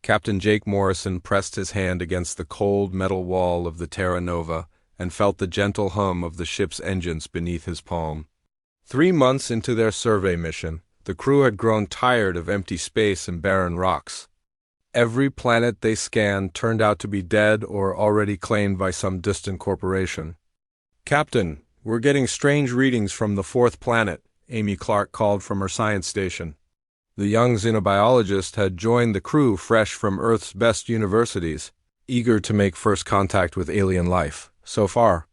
Captain Jake Morrison pressed his hand against the cold metal wall of the Terra Nova and felt the gentle hum of the ship's engines beneath his palm. 3 months into their survey mission, the crew had grown tired of empty space and barren rocks. Every planet they scanned turned out to be dead or already claimed by some distant corporation. "Captain, we're getting strange readings from the 4th planet," Amy Clark called from her science station. The young xenobiologist had joined the crew fresh from Earth's best universities, eager to make first contact with alien life. So far,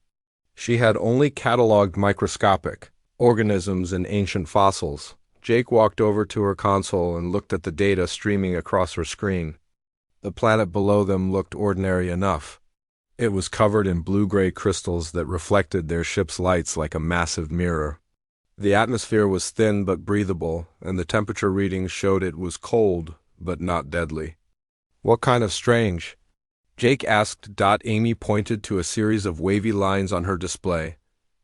she had only cataloged microscopic organisms and ancient fossils. Jake walked over to her console and looked at the data streaming across her screen. The planet below them looked ordinary enough. It was covered in blue-gray crystals that reflected their ship's lights like a massive mirror. The atmosphere was thin but breathable, and the temperature readings showed it was cold but not deadly. "What kind of strange?" Jake asked. Amy pointed to a series of wavy lines on her display.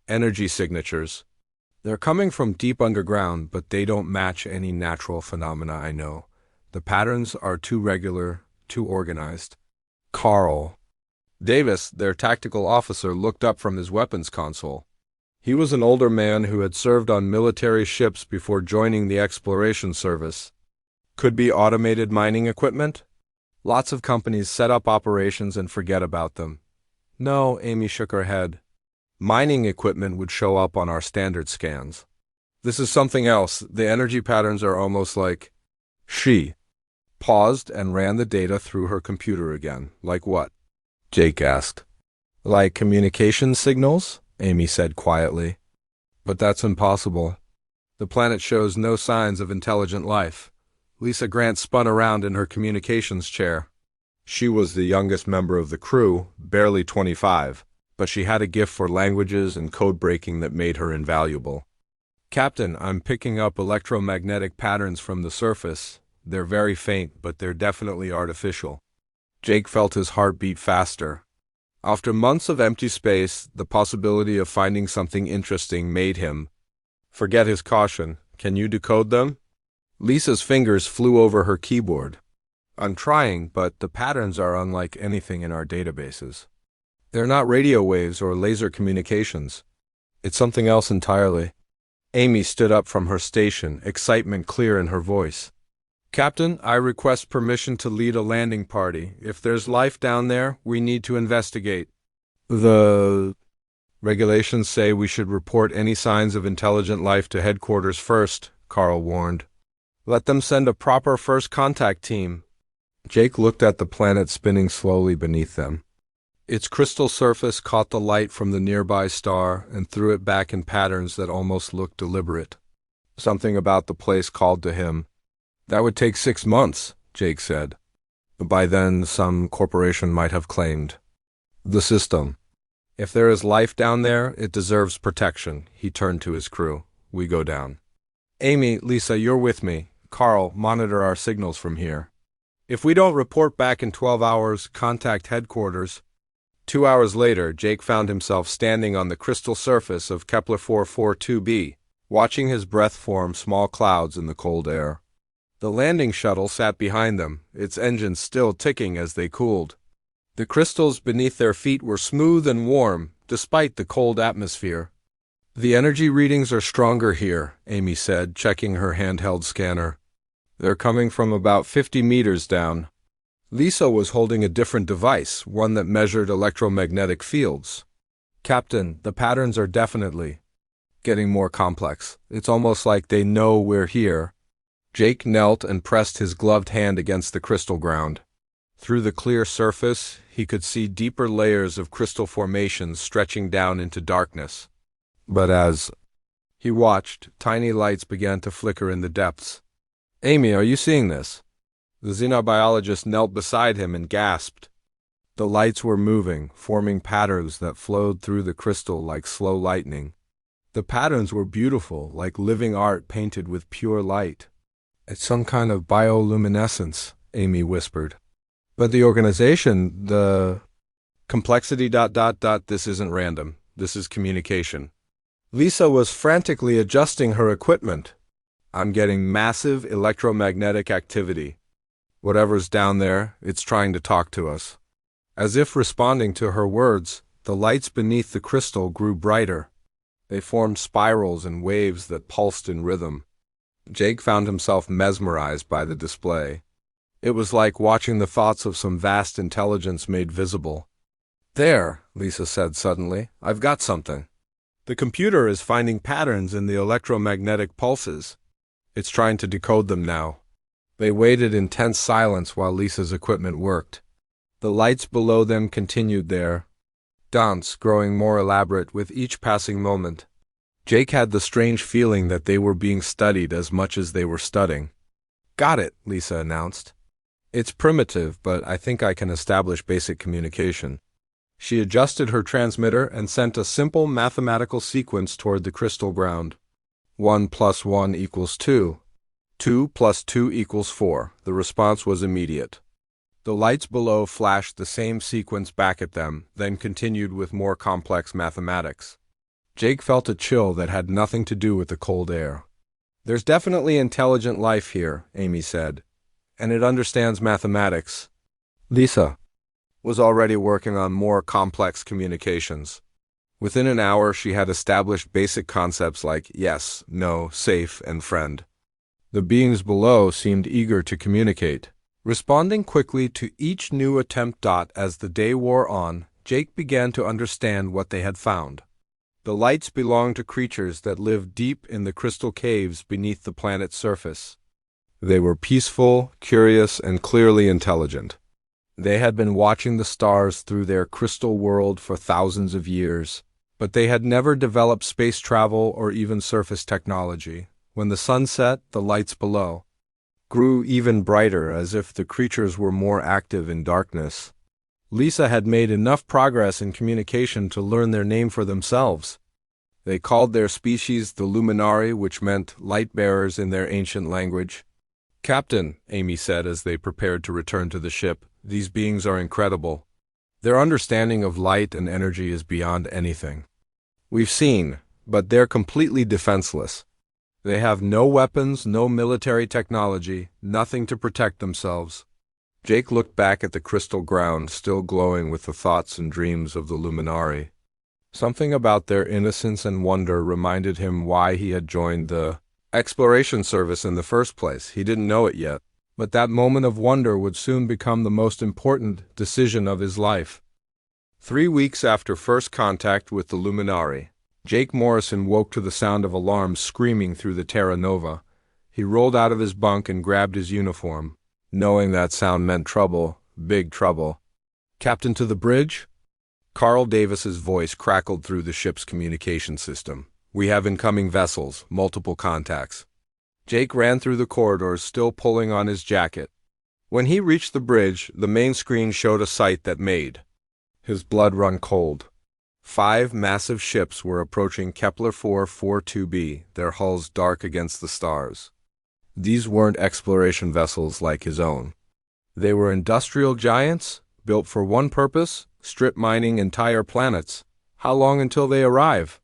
"Energy signatures. They're coming from deep underground, but they don't match any natural phenomena I know. The patterns are too regular, too organized." Carl Davis, their tactical officer, looked up from his weapons console. He was an older man who had served on military ships before joining the exploration service. "Could be automated mining equipment? Lots of companies set up operations and forget about them." "No," Amy shook her head. "Mining equipment would show up on our standard scans. This is something else. The energy patterns are almost like..." She paused and ran the data through her computer again. "Like what?" Jake asked. "Like communication signals," Amy said quietly. "But that's impossible. The planet shows no signs of intelligent life." Lisa Grant spun around in her communications chair. She was the youngest member of the crew, barely 25, but she had a gift for languages and code breaking that made her invaluable. "Captain, I'm picking up electromagnetic patterns from the surface. They're very faint, but they're definitely artificial." Jake felt his heart beat faster. After months of empty space, the possibility of finding something interesting made him forget his caution. "Can you decode them?" Lisa's fingers flew over her keyboard. "I'm trying, but the patterns are unlike anything in our databases. They're not radio waves or laser communications. It's something else entirely." Amy stood up from her station, excitement clear in her voice. "Captain, I request permission to lead a landing party. If there's life down there, we need to investigate." "The regulations say we should report any signs of intelligent life to headquarters first," Carl warned. "Let them send a proper first contact team." Jake looked at the planet spinning slowly beneath them. Its crystal surface caught the light from the nearby star and threw it back in patterns that almost looked deliberate. Something about the place called to him. "That would take 6 months," Jake said. "By then, some corporation might have claimed the system. If there is life down there, it deserves protection." He turned to his crew. "We go down. Amy, Lisa, you're with me. Carl, monitor our signals from here. If we don't report back in 12 hours, contact headquarters." 2 hours later, Jake found himself standing on the crystal surface of Kepler 442b, watching his breath form small clouds in the cold air. The landing shuttle sat behind them, its engines still ticking as they cooled. The crystals beneath their feet were smooth and warm, despite the cold atmosphere. "The energy readings are stronger here," Amy said, checking her handheld scanner. "They're coming from about 50 meters down." Lisa was holding a different device, one that measured electromagnetic fields. "Captain, the patterns are definitely getting more complex. It's almost like they know we're here." Jake knelt and pressed his gloved hand against the crystal ground. Through the clear surface, he could see deeper layers of crystal formations stretching down into darkness. But as he watched, tiny lights began to flicker in the depths. "Amy, are you seeing this?" The xenobiologist knelt beside him and gasped. The lights were moving, forming patterns that flowed through the crystal like slow lightning. The patterns were beautiful, like living art painted with pure light. "It's some kind of bioluminescence," Amy whispered. "But the organization, the complexity ... This isn't random. This is communication." Lisa was frantically adjusting her equipment. "I'm getting massive electromagnetic activity." Whatever's down there, it's trying to talk to us. As if responding to her words, the lights beneath the crystal grew brighter. They formed spirals and waves that pulsed in rhythm. Jake found himself mesmerized by the display. It was like watching the thoughts of some vast intelligence made visible. "There," Lisa said suddenly, "I've got something. The computer is finding patterns in the electromagnetic pulses. It's trying to decode them now." They waited in tense silence while Lisa's equipment worked. The lights below them continued their dance, growing more elaborate with each passing moment. Jake had the strange feeling that they were being studied as much as they were studying. "Got it," Lisa announced. "It's primitive, but I think I can establish basic communication." She adjusted her transmitter and sent a simple mathematical sequence toward the crystal ground. 1 + 1 = 2. 2 + 2 = 4. The response was immediate. The lights below flashed the same sequence back at them, then continued with more complex mathematics. Jake felt a chill that had nothing to do with the cold air. "There's definitely intelligent life here," Amy said, "and it understands mathematics." Lisa was already working on more complex communications. Within an hour, she had established basic concepts like yes, no, safe, and friend. The beings below seemed eager to communicate, responding quickly to each new attempt. As the day wore on, Jake began to understand what they had found. The lights belonged to creatures that lived deep in the crystal caves beneath the planet's surface. They were peaceful, curious, and clearly intelligent. They had been watching the stars through their crystal world for thousands of years, but they had never developed space travel or even surface technology. When the sun set, the lights below grew even brighter, as if the creatures were more active in darkness. Lisa had made enough progress in communication to learn their name for themselves. They called their species the Luminari, which meant light-bearers in their ancient language. "Captain," Amy said as they prepared to return to the ship, "these beings are incredible. Their understanding of light and energy is beyond anything we've seen, but they're completely defenseless. They have no weapons, no military technology, nothing to protect themselves." Jake looked back at the crystal ground, still glowing with the thoughts and dreams of the Luminari. Something about their innocence and wonder reminded him why he had joined the exploration service in the first place. He didn't know it yet, but that moment of wonder would soon become the most important decision of his life. 3 weeks after first contact with the Luminari, Jake Morrison woke to the sound of alarms screaming through the Terra Nova. He rolled out of his bunk and grabbed his uniform, knowing that sound meant trouble, big trouble. "Captain, to the bridge?" Carl Davis's voice crackled through the ship's communication system. "We have incoming vessels, multiple contacts." Jake ran through the corridors, still pulling on his jacket. When he reached the bridge, the main screen showed a sight that made his blood run cold. 5 massive ships were approaching Kepler 442b, their hulls dark against the stars. These weren't exploration vessels like his own. They were industrial giants, built for one purpose: strip mining entire planets. "How long until they arrive?"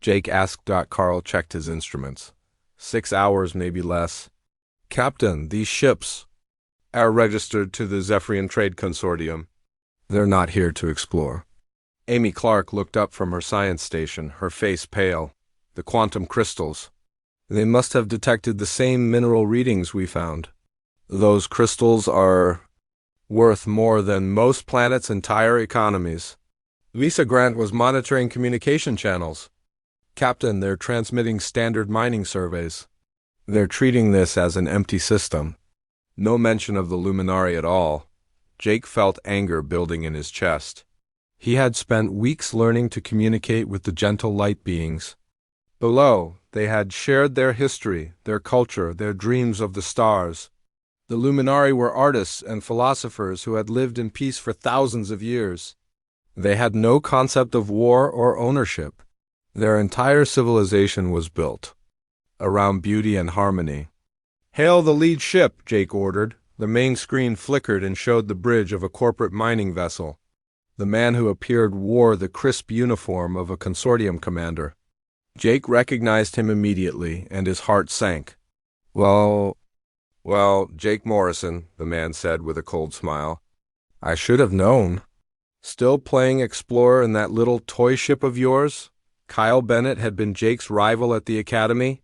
Jake asked. Carl checked his instruments. 6 hours, maybe less. "Captain, these ships are registered to the Zephyrian Trade Consortium. They're not here to explore." Amy Clark looked up from her science station, her face pale. "The quantum crystals. They must have detected the same mineral readings we found. Those crystals are worth more than most planets' entire economies." Lisa Grant was monitoring communication channels. "Captain, they're transmitting standard mining surveys. They're treating this as an empty system." No mention of the Luminari at all. Jake felt anger building in his chest. He had spent weeks learning to communicate with the gentle light beings. Below, they had shared their history, their culture, their dreams of the stars. The Luminari were artists and philosophers who had lived in peace for thousands of years. They had no concept of war or ownership. Their entire civilization was built around beauty and harmony. "Hail the lead ship," Jake ordered. The main screen flickered and showed the bridge of a corporate mining vessel. The man who appeared wore the crisp uniform of a consortium commander. Jake recognized him immediately, and his heart sank. "Well, Well, Jake Morrison, the man said with a cold smile. I should have known. Still playing explorer in that little toy ship of yours? Kyle Bennett had been Jake's rival at the academy.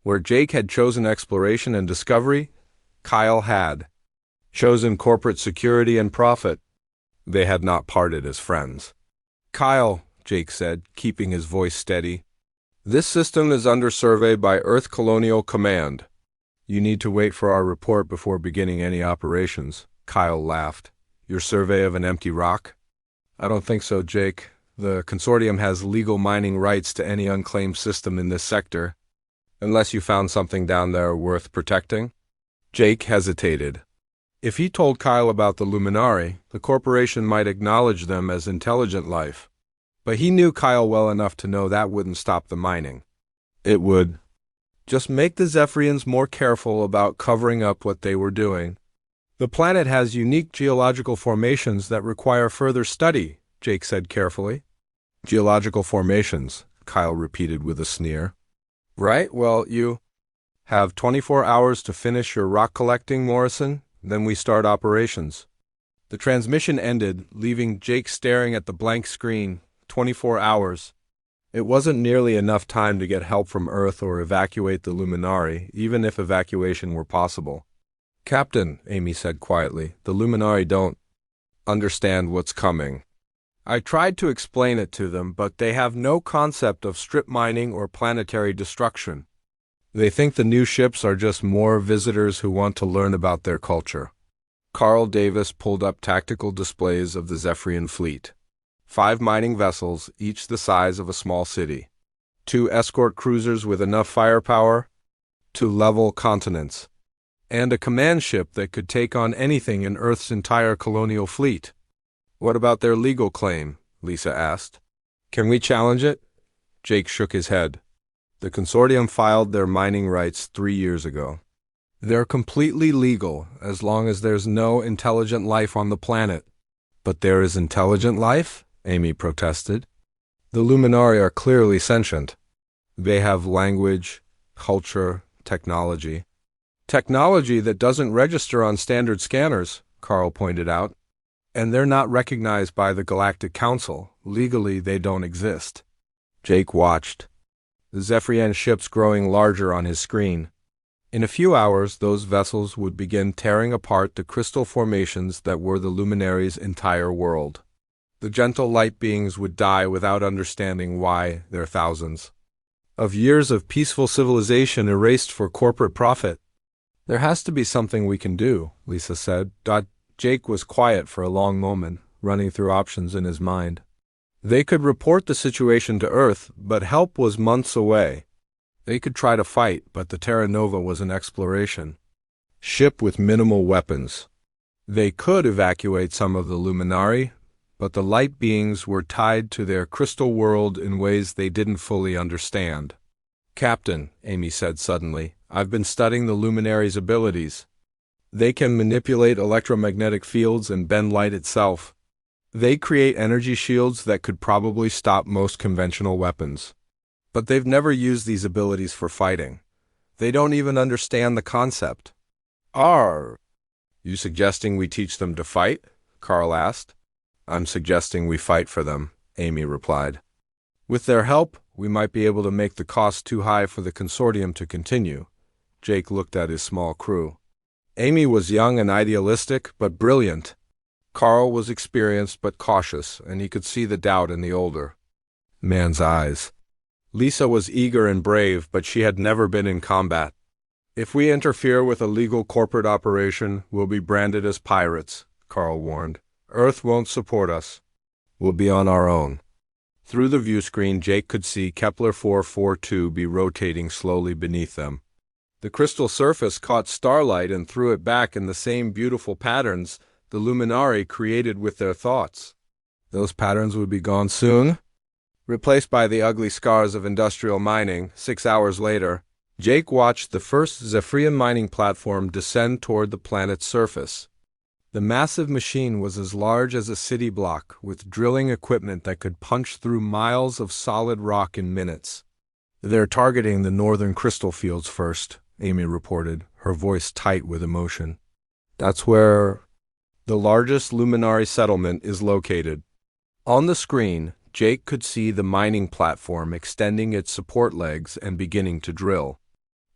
Where Jake had chosen exploration and discovery, Kyle had chosen corporate security and profit. They had not parted as friends. Kyle, Jake said, keeping his voice steady, this system is under survey by Earth Colonial Command. You need to wait for our report before beginning any operations. Kyle laughed. Your survey of an empty rock? I don't think so, Jake. The consortium has legal mining rights to any unclaimed system in this sector, unless you found something down there worth protecting. Jake hesitated. If he told Kyle about the Luminari, the corporation might acknowledge them as intelligent life. But he knew Kyle well enough to know that wouldn't stop the mining. It would just make the Zephyrians more careful about covering up what they were doing. The planet has unique geological formations that require further study, Jake said carefully. Geological formations, Kyle repeated with a sneer. Right, well, you have 24 hours to finish your rock collecting, Morrison, then we start operations. The transmission ended, leaving Jake staring at the blank screen. 24 hours. It wasn't nearly enough time to get help from Earth or evacuate the Luminari, even if evacuation were possible. Captain, Amy said quietly, the Luminari don't understand what's coming. I tried to explain it to them, but they have no concept of strip mining or planetary destruction. They think the new ships are just more visitors who want to learn about their culture. Carl Davis pulled up tactical displays of the Zephyrian fleet. 5 mining vessels, each the size of a small city. 2 escort cruisers with enough firepower to level continents. And a command ship that could take on anything in Earth's entire colonial fleet. What about their legal claim? Lisa asked. Can we challenge it? Jake shook his head. The consortium filed their mining rights 3 years ago. They're completely legal as long as there's no intelligent life on the planet. But there is intelligent life? Amy protested. The Luminari are clearly sentient. They have language, culture, technology. Technology that doesn't register on standard scanners, Carl pointed out. And they're not recognized by the Galactic Council. Legally, they don't exist. Jake watched. The Zephyrian ships growing larger on his screen. In a few hours, those vessels would begin tearing apart the crystal formations that were the Luminaries' entire world. The gentle light beings would die without understanding why their thousands of years of peaceful civilization erased for corporate profit. There has to be something we can do, Lisa said. Jake was quiet for a long moment, running through options in his mind. They could report the situation to Earth, but help was months away. They could try to fight, but the Terra Nova was an exploration ship with minimal weapons. They could evacuate some of the Luminari, but the light beings were tied to their crystal world in ways they didn't fully understand. Captain, Amy said suddenly, I've been studying the Luminaries' abilities. They can manipulate electromagnetic fields and bend light itself. They create energy shields that could probably stop most conventional weapons. But they've never used these abilities for fighting. They don't even understand the concept. Are you suggesting we teach them to fight? Carl asked. I'm suggesting we fight for them, Amy replied. With their help, we might be able to make the cost too high for the consortium to continue. Jake looked at his small crew. Amy was young and idealistic, but brilliant. Carl was experienced but cautious, and he could see the doubt in the older man's eyes. Lisa was eager and brave, but she had never been in combat. If we interfere with a legal corporate operation, we'll be branded as pirates, Carl warned. Earth won't support us. We'll be on our own. Through the view screen, Jake could see Kepler 442 be rotating slowly beneath them. The crystal surface caught starlight and threw it back in the same beautiful patterns the Luminari created with their thoughts. Those patterns would be gone soon, replaced by the ugly scars of industrial mining. 6 hours later, Jake watched the first Zephyrian mining platform descend toward the planet's surface. The massive machine was as large as a city block, with drilling equipment that could punch through miles of solid rock in minutes. They're targeting the northern crystal fields first, Amy reported, her voice tight with emotion. "That's where the largest luminary settlement is located." On the screen, Jake could see the mining platform extending its support legs and beginning to drill.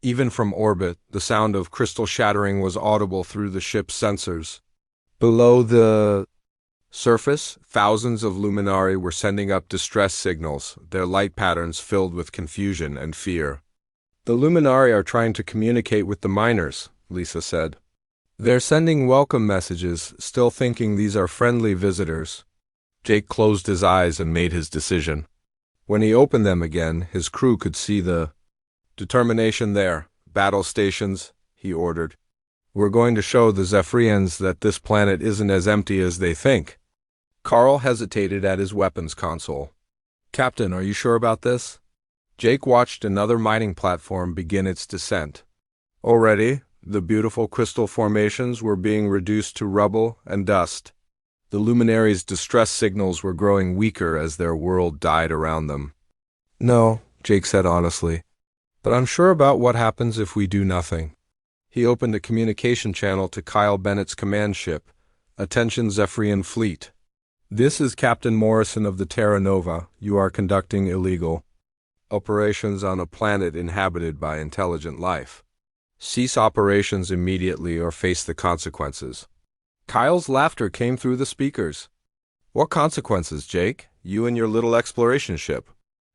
Even from orbit, the sound of crystal shattering was audible through the ship's sensors. Below the surface, thousands of luminari were sending up distress signals, their light patterns filled with confusion and fear. "The luminari are trying to communicate with the miners," Lisa said. "They're sending welcome messages, still thinking these are friendly visitors." Jake closed his eyes and made his decision. When he opened them again, his crew could see the determination there. "Battle stations," he ordered. "We're going to show the Zephyrians that this planet isn't as empty as they think." Carl hesitated at his weapons console. "Captain, are you sure about this?" Jake watched another mining platform begin its descent. Already, the beautiful crystal formations were being reduced to rubble and dust. The luminaries' distress signals were growing weaker as their world died around them. "No," Jake said honestly, "but I'm sure about what happens if we do nothing." He opened a communication channel to Kyle Bennett's command ship. "Attention Zephyrian Fleet. This is Captain Morrison of the Terra Nova. You are conducting illegal operations on a planet inhabited by intelligent life. Cease operations immediately or face the consequences." Kyle's laughter came through the speakers. "What consequences, Jake? You and your little exploration ship.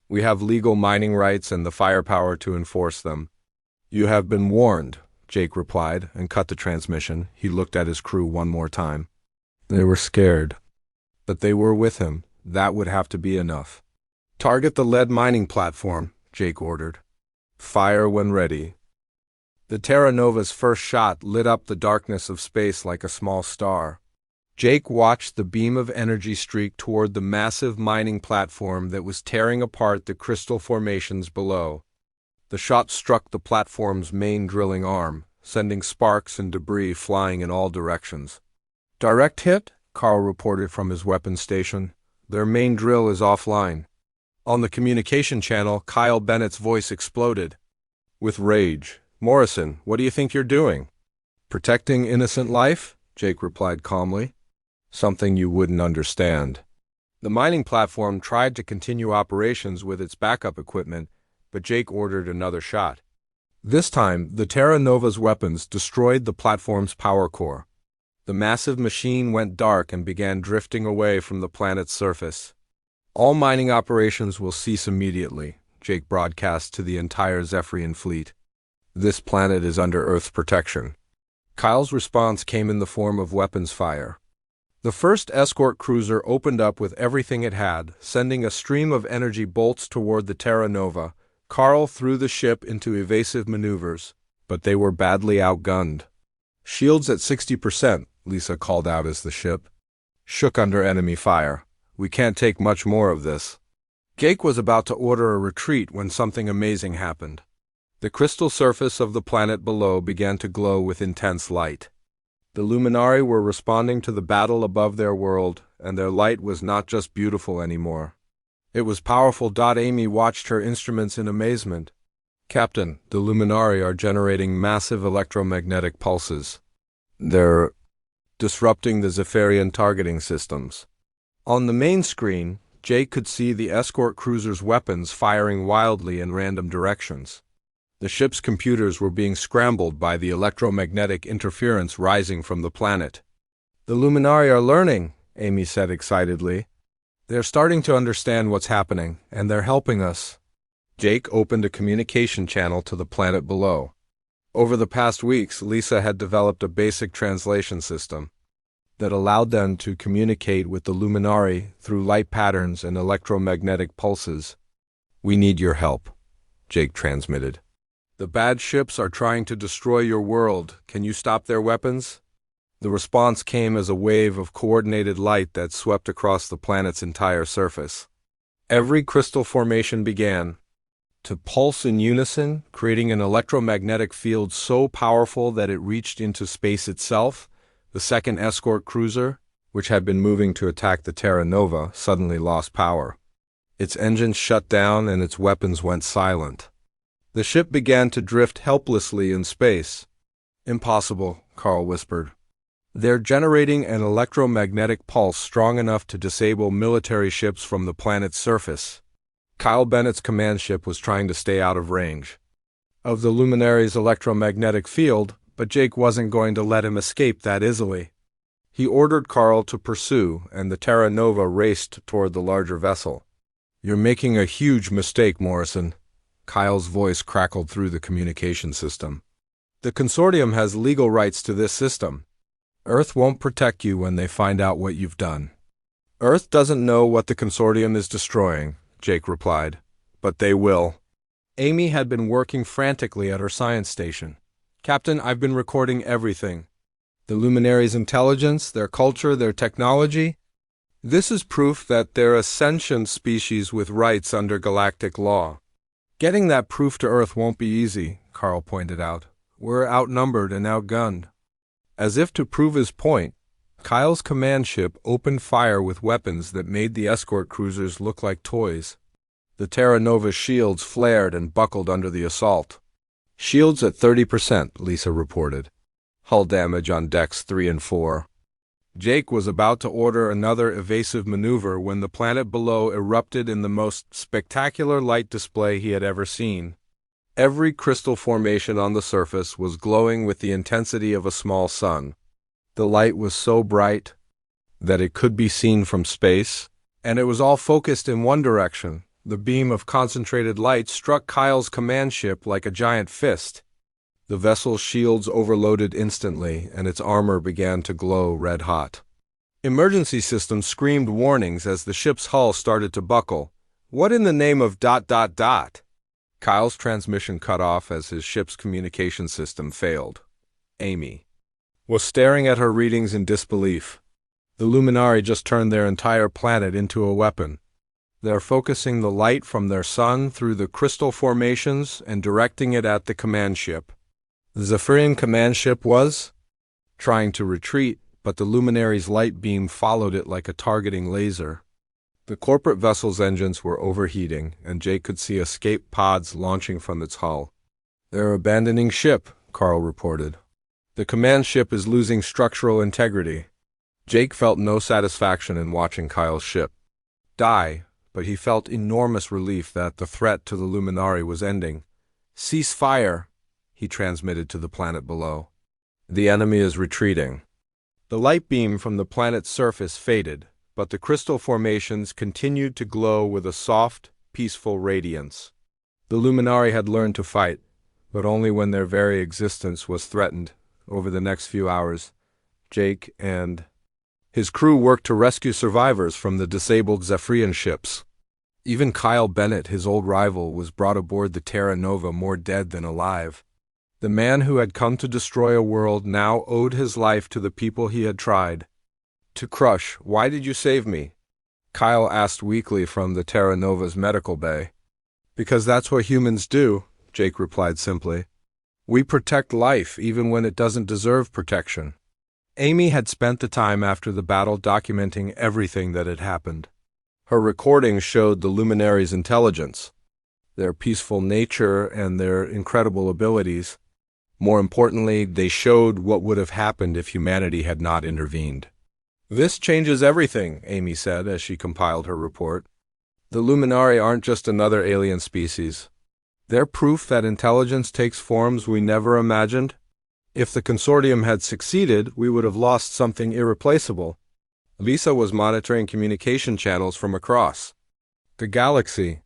We have legal mining rights and the firepower to enforce them." "You have been warned," Jake replied, and cut the transmission. He looked at his crew one more time. They were scared. But they were with him. That would have to be enough. "Target the lead mining platform," Jake ordered. "Fire when ready." The Terra Nova's first shot lit up the darkness of space like a small star. Jake watched the beam of energy streak toward the massive mining platform that was tearing apart the crystal formations below. The shot struck the platform's main drilling arm, sending sparks and debris flying in all directions. "Direct hit?" Carl reported from his weapons station. "Their main drill is offline." On the communication channel, Kyle Bennett's voice exploded with rage. "Morrison, what do you think you're doing?" "Protecting innocent life," Jake replied calmly. "Something you wouldn't understand." The mining platform tried to continue operations with its backup equipment, but Jake ordered another shot. This time, the Terra Nova's weapons destroyed the platform's power core. The massive machine went dark and began drifting away from the planet's surface. "All mining operations will cease immediately," Jake broadcast to the entire Zephyrian fleet. "This planet is under Earth's protection." Kyle's response came in the form of weapons fire. The first escort cruiser opened up with everything it had, sending a stream of energy bolts toward the Terra Nova. Carl threw the ship into evasive maneuvers, but they were badly outgunned. "Shields at 60%, Lisa called out as the ship shook under enemy fire. "We can't take much more of this." Jake was about to order a retreat when something amazing happened. The crystal surface of the planet below began to glow with intense light. The luminari were responding to the battle above their world, and their light was not just beautiful anymore. It was powerful. Amy watched her instruments in amazement. "Captain, the luminari are generating massive electromagnetic pulses. They're disrupting the Zephyrian targeting systems." On the main screen, Jake could see the escort cruiser's weapons firing wildly in random directions. The ship's computers were being scrambled by the electromagnetic interference rising from the planet. "The luminari are learning," Amy said excitedly. "They're starting to understand what's happening, and they're helping us." Jake opened a communication channel to the planet below. Over the past weeks, Lisa had developed a basic translation system that allowed them to communicate with the luminari through light patterns and electromagnetic pulses. "We need your help," Jake transmitted. "The bad ships are trying to destroy your world. Can you stop their weapons?" The response came as a wave of coordinated light that swept across the planet's entire surface. Every crystal formation began to pulse in unison, creating an electromagnetic field so powerful that it reached into space itself. The second escort cruiser, which had been moving to attack the Terra Nova, suddenly lost power. Its engines shut down and its weapons went silent. The ship began to drift helplessly in space. Impossible, Carl whispered. They're generating an electromagnetic pulse strong enough to disable military ships from the planet's surface. Kyle Bennett's command ship was trying to stay out of range of the luminary's electromagnetic field, but Jake wasn't going to let him escape that easily. He ordered Carl to pursue, and the Terra Nova raced toward the larger vessel. "You're making a huge mistake, Morrison." Kyle's voice crackled through the communication system. "The consortium has legal rights to this system. Earth won't protect you when they find out what you've done." "Earth doesn't know what the consortium is destroying," Jake replied. "But they will." Amy had been working frantically at her science station. "Captain, I've been recording everything. The luminaries' intelligence, their culture, their technology. This is proof that they're a sentient species with rights under galactic law. Getting that proof to Earth won't be easy," Carl pointed out. "We're outnumbered and outgunned." As if to prove his point, Kyle's command ship opened fire with weapons that made the escort cruisers look like toys. The Terra Nova's shields flared and buckled under the assault. "Shields at 30%, Lisa reported. Hull damage on decks 3 and 4. Jake was about to order another evasive maneuver when the planet below erupted in the most spectacular light display he had ever seen. Every crystal formation on the surface was glowing with the intensity of a small sun. The light was so bright that it could be seen from space, and it was all focused in one direction. The beam of concentrated light struck Kyle's command ship like a giant fist. The vessel's shields overloaded instantly, and its armor began to glow red-hot. Emergency systems screamed warnings as the ship's hull started to buckle. "What in the name of ... Kyle's transmission cut off as his ship's communication system failed. Amy was staring at her readings in disbelief. The Luminari just turned their entire planet into a weapon. They're focusing the light from their sun through the crystal formations and directing it at the command ship. The Zephyrian command ship was trying to retreat, but the Luminary's light beam followed it like a targeting laser. The corporate vessel's engines were overheating, and Jake could see escape pods launching from its hull. "They're abandoning ship," Carl reported. "The command ship is losing structural integrity." Jake felt no satisfaction in watching Kyle's ship die, but he felt enormous relief that the threat to the Luminari was ending. "Cease fire," he transmitted to the planet below. "The enemy is retreating." The light beam from the planet's surface faded, but the crystal formations continued to glow with a soft, peaceful radiance. The Luminari had learned to fight, but only when their very existence was threatened. Over the next few hours, Jake and his crew worked to rescue survivors from the disabled Zephyrian ships. Even Kyle Bennett, his old rival, was brought aboard the Terra Nova more dead than alive. The man who had come to destroy a world now owed his life to the people he had tried to crush. "Why did you save me?" Kyle asked weakly from the Terra Nova's medical bay. "Because that's what humans do," Jake replied simply. "We protect life even when it doesn't deserve protection." Amy had spent the time after the battle documenting everything that had happened. Her recordings showed the Luminaries' intelligence, their peaceful nature, and their incredible abilities. More importantly, they showed what would have happened if humanity had not intervened. "This changes everything," Amy said as she compiled her report. "The Luminari aren't just another alien species. They're proof that intelligence takes forms we never imagined. If the consortium had succeeded, we would have lost something irreplaceable." Lisa was monitoring communication channels from across the galaxy.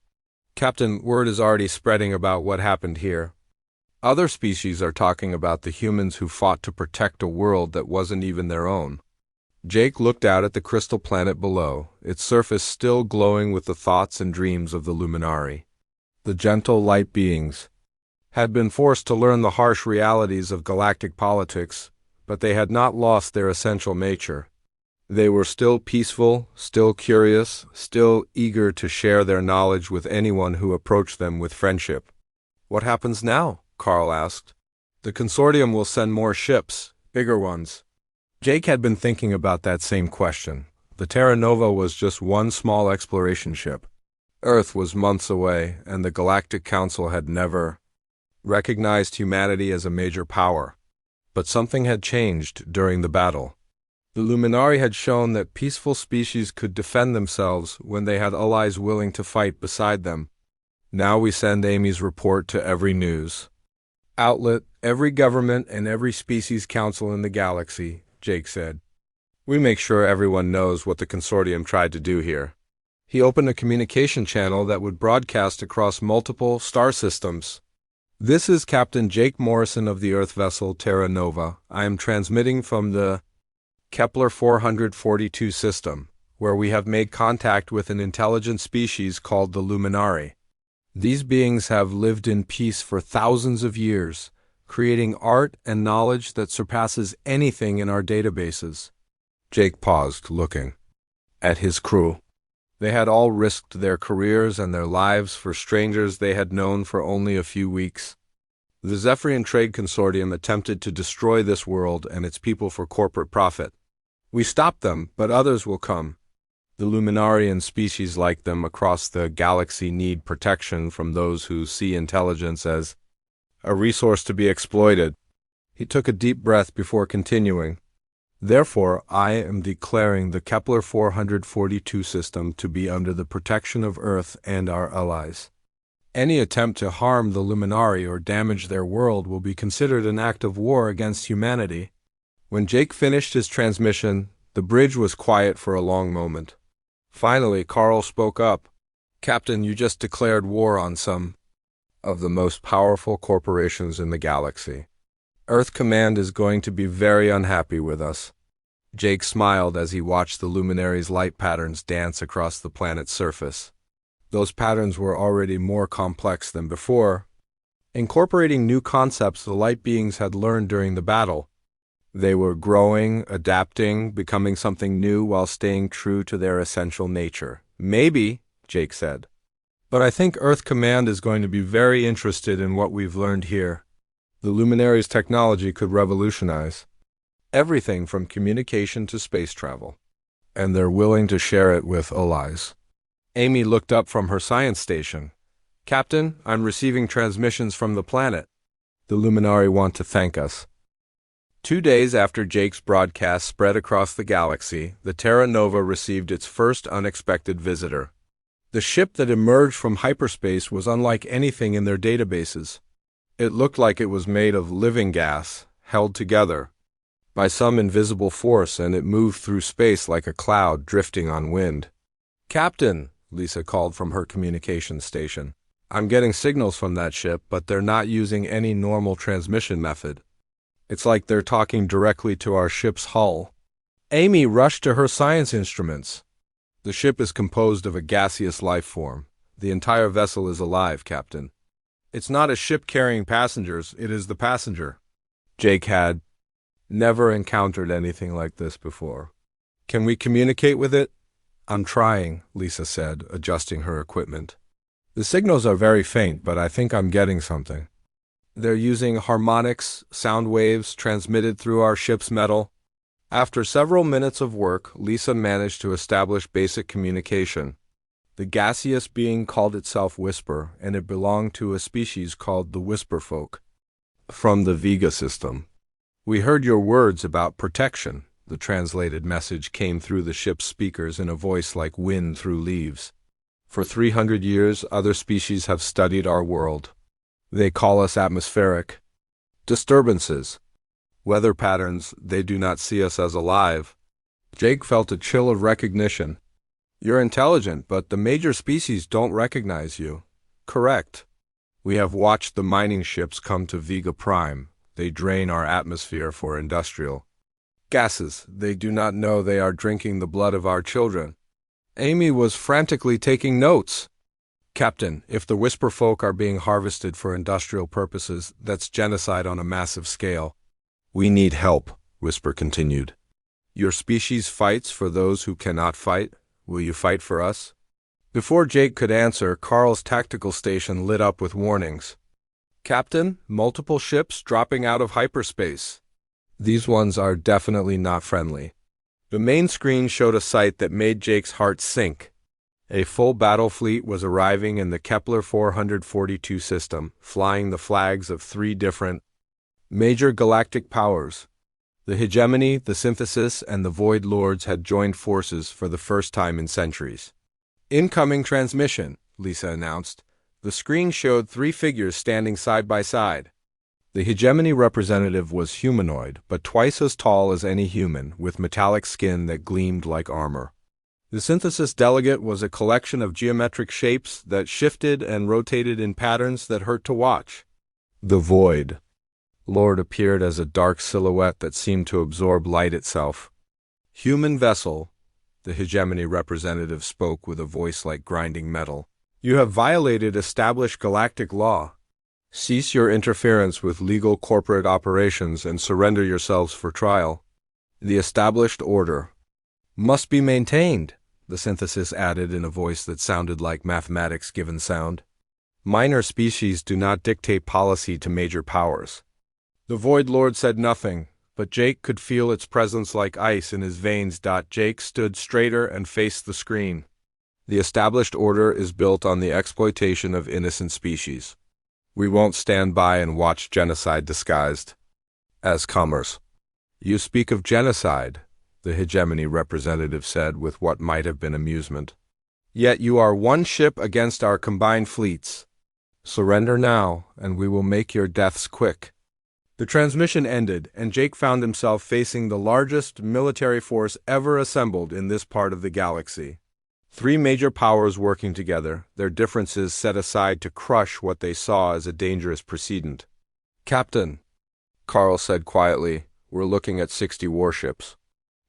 "Captain, word is already spreading about what happened here. Other species are talking about the humans who fought to protect a world that wasn't even their own." Jake looked out at the crystal planet below, its surface still glowing with the thoughts and dreams of the Luminari. The gentle light beings had been forced to learn the harsh realities of galactic politics, but they had not lost their essential nature. They were still peaceful, still curious, still eager to share their knowledge with anyone who approached them with friendship. "What happens now?" Carl asked. "The consortium will send more ships, bigger ones." Jake had been thinking about that same question. The Terra Nova was just one small exploration ship. Earth was months away, and the Galactic Council had never recognized humanity as a major power. But something had changed during the battle. The Luminari had shown that peaceful species could defend themselves when they had allies willing to fight beside them. Now we send Amy's report to every news outlet, every government, and every species council in the galaxy, Jake said. We make sure everyone knows what the consortium tried to do here. He opened a communication channel that would broadcast across multiple star systems. This is Captain Jake Morrison of the Earth vessel Terra Nova. I am transmitting from the Kepler 442 system, where we have made contact with an intelligent species called the Luminari. These beings have lived in peace for thousands of years, creating art and knowledge that surpasses anything in our databases. Jake paused, looking at his crew. They had all risked their careers and their lives for strangers they had known for only a few weeks. The Zephyrian Trade Consortium attempted to destroy this world and its people for corporate profit. We stopped them, but others will come. The Luminari and species like them across the galaxy need protection from those who see intelligence as a resource to be exploited. He took a deep breath before continuing. Therefore, I am declaring the Kepler 442 system to be under the protection of Earth and our allies. Any attempt to harm the Luminari or damage their world will be considered an act of war against humanity. When Jake finished his transmission, the bridge was quiet for a long moment. Finally, Carl spoke up. Captain, you just declared war on some of the most powerful corporations in the galaxy. Earth Command is going to be very unhappy with us. Jake smiled as he watched the Luminaries' light patterns dance across the planet's surface. Those patterns were already more complex than before, incorporating new concepts the light beings had learned during the battle. They were growing, adapting, becoming something new while staying true to their essential nature. Maybe, Jake said. But I think Earth Command is going to be very interested in what we've learned here. The Luminaries' technology could revolutionize everything from communication to space travel, and they're willing to share it with allies. Amy looked up from her science station. Captain, I'm receiving transmissions from the planet. The Luminari want to thank us. 2 days after Jake's broadcast spread across the galaxy, the Terra Nova received its first unexpected visitor. The ship that emerged from hyperspace was unlike anything in their databases. It looked like it was made of living gas, held together by some invisible force, and it moved through space like a cloud drifting on wind. Captain, Lisa called from her communication station. I'm getting signals from that ship, but they're not using any normal transmission method. It's like they're talking directly to our ship's hull. Amy rushed to her science instruments. The ship is composed of a gaseous life form. The entire vessel is alive, Captain. It's not a ship carrying passengers, it is the passenger. Jake had never encountered anything like this before. Can we communicate with it? I'm trying, Lisa said, adjusting her equipment. The signals are very faint, but I think I'm getting something. They're using harmonics, sound waves transmitted through our ship's metal. After several minutes of work, Lisa managed to establish basic communication. The gaseous being called itself Whisper, and it belonged to a species called the Whisper Folk. From the Vega system. We heard your words about protection. The translated message came through the ship's speakers in a voice like wind through leaves. For 300 years, other species have studied our world. They call us atmospheric disturbances. Weather patterns, they do not see us as alive. Jake felt a chill of recognition. You're intelligent, but the major species don't recognize you. Correct. We have watched the mining ships come to Vega Prime. They drain our atmosphere for industrial gases. They do not know they are drinking the blood of our children. Amy was frantically taking notes. Captain, if the Whisper Folk are being harvested for industrial purposes, that's genocide on a massive scale. We need help, Whisper continued. Your species fights for those who cannot fight. Will you fight for us? Before Jake could answer, Carl's tactical station lit up with warnings. Captain, multiple ships dropping out of hyperspace. These ones are definitely not friendly. The main screen showed a sight that made Jake's heart sink. A full battle fleet was arriving in the Kepler 442 system, flying the flags of 3 different Major galactic powers. The hegemony, the synthesis, and the Void Lords had joined forces for the first time in centuries. Incoming transmission, Lisa announced. The screen showed three figures standing side by side. The hegemony representative was humanoid, but twice as tall as any human, with metallic skin that gleamed like armor. The synthesis delegate was a collection of geometric shapes that shifted and rotated in patterns that hurt to watch. The Void Lord appeared as a dark silhouette that seemed to absorb light itself. Human vessel, the hegemony representative spoke with a voice like grinding metal. You have violated established galactic law. Cease your interference with legal corporate operations and surrender yourselves for trial. The established order must be maintained, the synthesis added in a voice that sounded like mathematics given sound. Minor species do not dictate policy to major powers. The Void Lord said nothing, but Jake could feel its presence like ice in his veins. Jake stood straighter and faced the screen. The established order is built on the exploitation of innocent species. We won't stand by and watch genocide disguised as commerce. You speak of genocide, the hegemony representative said with what might have been amusement. Yet you are one ship against our combined fleets. Surrender now, and we will make your deaths quick. The transmission ended, and Jake found himself facing the largest military force ever assembled in this part of the galaxy. Three major powers working together, their differences set aside to crush what they saw as a dangerous precedent. Captain, Carl said quietly, we're looking at 60 warships.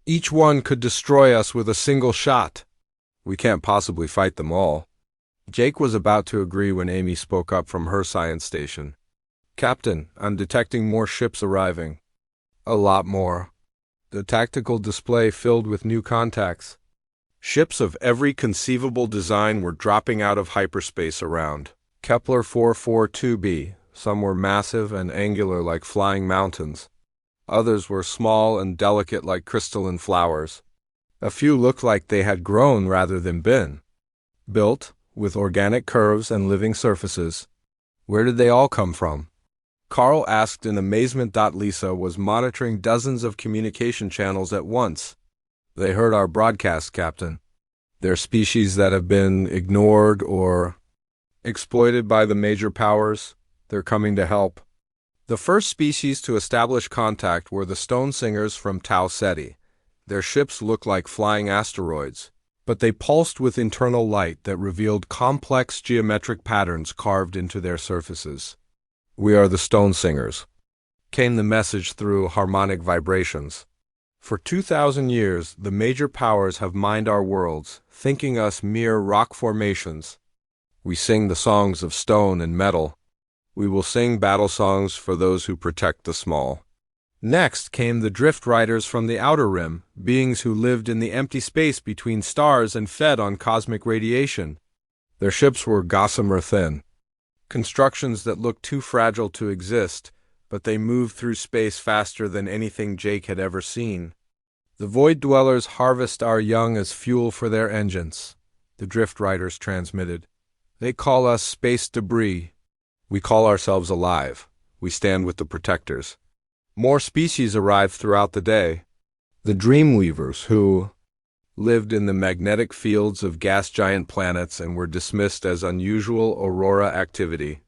Each one could destroy us with a single shot. We can't possibly fight them all. Jake was about to agree when Amy spoke up from her science station. Captain, I'm detecting more ships arriving. A lot more. The tactical display filled with new contacts. Ships of every conceivable design were dropping out of hyperspace around. Kepler 442b, some were massive and angular like flying mountains. Others were small and delicate like crystalline flowers. A few looked like they had grown rather than been. Built, with organic curves and living surfaces. Where did they all come from? Carl asked in amazement. Lisa was monitoring dozens of communication channels at once. They heard our broadcast, Captain. They're species that have been ignored or exploited by the major powers. They're coming to help. The first species to establish contact were the Stone Singers from Tau Ceti. Their ships looked like flying asteroids, but they pulsed with internal light that revealed complex geometric patterns carved into their surfaces. We are the Stone Singers, came the message through harmonic vibrations. For 2,000 years, the major powers have mined our worlds, thinking us mere rock formations. We sing the songs of stone and metal. We will sing battle songs for those who protect the small. Next came the Drift Riders from the Outer Rim, beings who lived in the empty space between stars and fed on cosmic radiation. Their ships were gossamer thin, constructions that looked too fragile to exist, but they moved through space faster than anything Jake had ever seen. The Void Dwellers harvest our young as fuel for their engines, the Drift Riders transmitted. They call us space debris. We call ourselves alive. We stand with the protectors. More species arrived throughout the day. The Dreamweavers, who lived in the magnetic fields of gas giant planets and were dismissed as unusual aurora activity.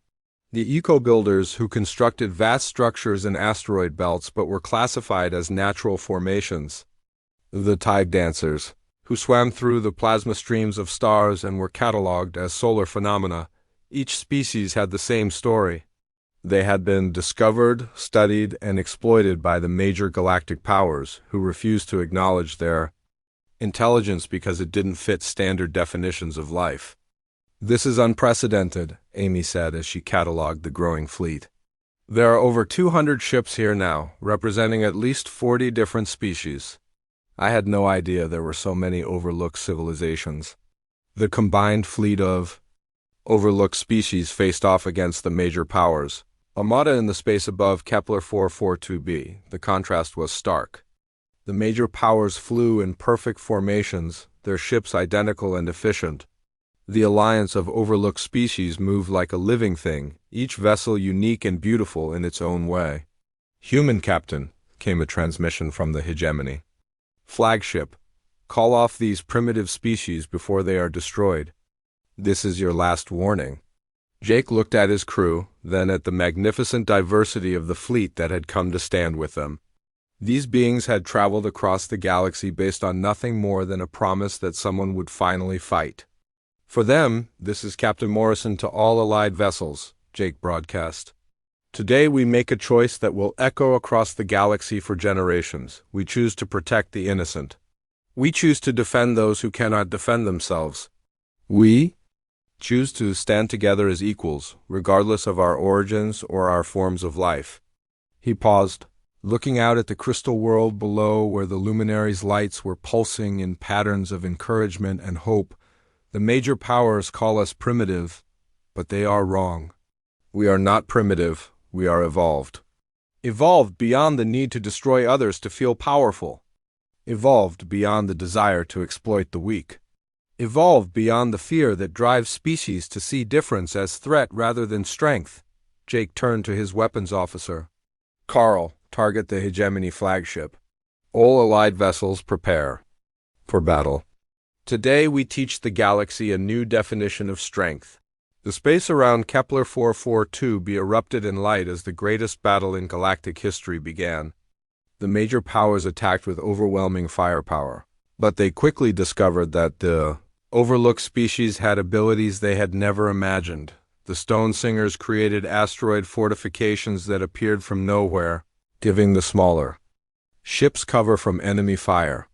The eco-builders who constructed vast structures in asteroid belts but were classified as natural formations. The tide dancers, who swam through the plasma streams of stars and were catalogued as solar phenomena. Each species had the same story. They had been discovered, studied, and exploited by the major galactic powers, who refused to acknowledge their intelligence because it didn't fit standard definitions of life. This is unprecedented, Amy said as she catalogued the growing fleet. There are over 200 ships here now, representing at least 40 different species. I had no idea there were so many overlooked civilizations. The combined fleet of overlooked species faced off against the major powers. Armada in the space above Kepler 442b. The contrast was stark. The major powers flew in perfect formations, their ships identical and efficient. The alliance of overlooked species moved like a living thing, each vessel unique and beautiful in its own way. Human Captain, came a transmission from the hegemony. Flagship, call off these primitive species before they are destroyed. This is your last warning. Jake looked at his crew, then at the magnificent diversity of the fleet that had come to stand with them. These beings had traveled across the galaxy based on nothing more than a promise that someone would finally fight. For them, this is Captain Morrison to all allied vessels, Jake broadcast. Today we make a choice that will echo across the galaxy for generations. We choose to protect the innocent. We choose to defend those who cannot defend themselves. We choose to stand together as equals, regardless of our origins or our forms of life. He paused, looking out at the crystal world below where the luminaries' lights were pulsing in patterns of encouragement and hope. The major powers call us primitive, but they are wrong. We are not primitive. We are evolved. Evolved beyond the need to destroy others to feel powerful. Evolved beyond the desire to exploit the weak. Evolved beyond the fear that drives species to see difference as threat rather than strength. Jake turned to his weapons officer. Carl, target the hegemony flagship. All allied vessels prepare for battle. Today we teach the galaxy a new definition of strength. The space around Kepler 442b erupted in light as the greatest battle in galactic history began. The major powers attacked with overwhelming firepower, but they quickly discovered that the overlooked species had abilities they had never imagined. The Stone Singers created asteroid fortifications that appeared from nowhere, giving the smaller ships cover from enemy fire.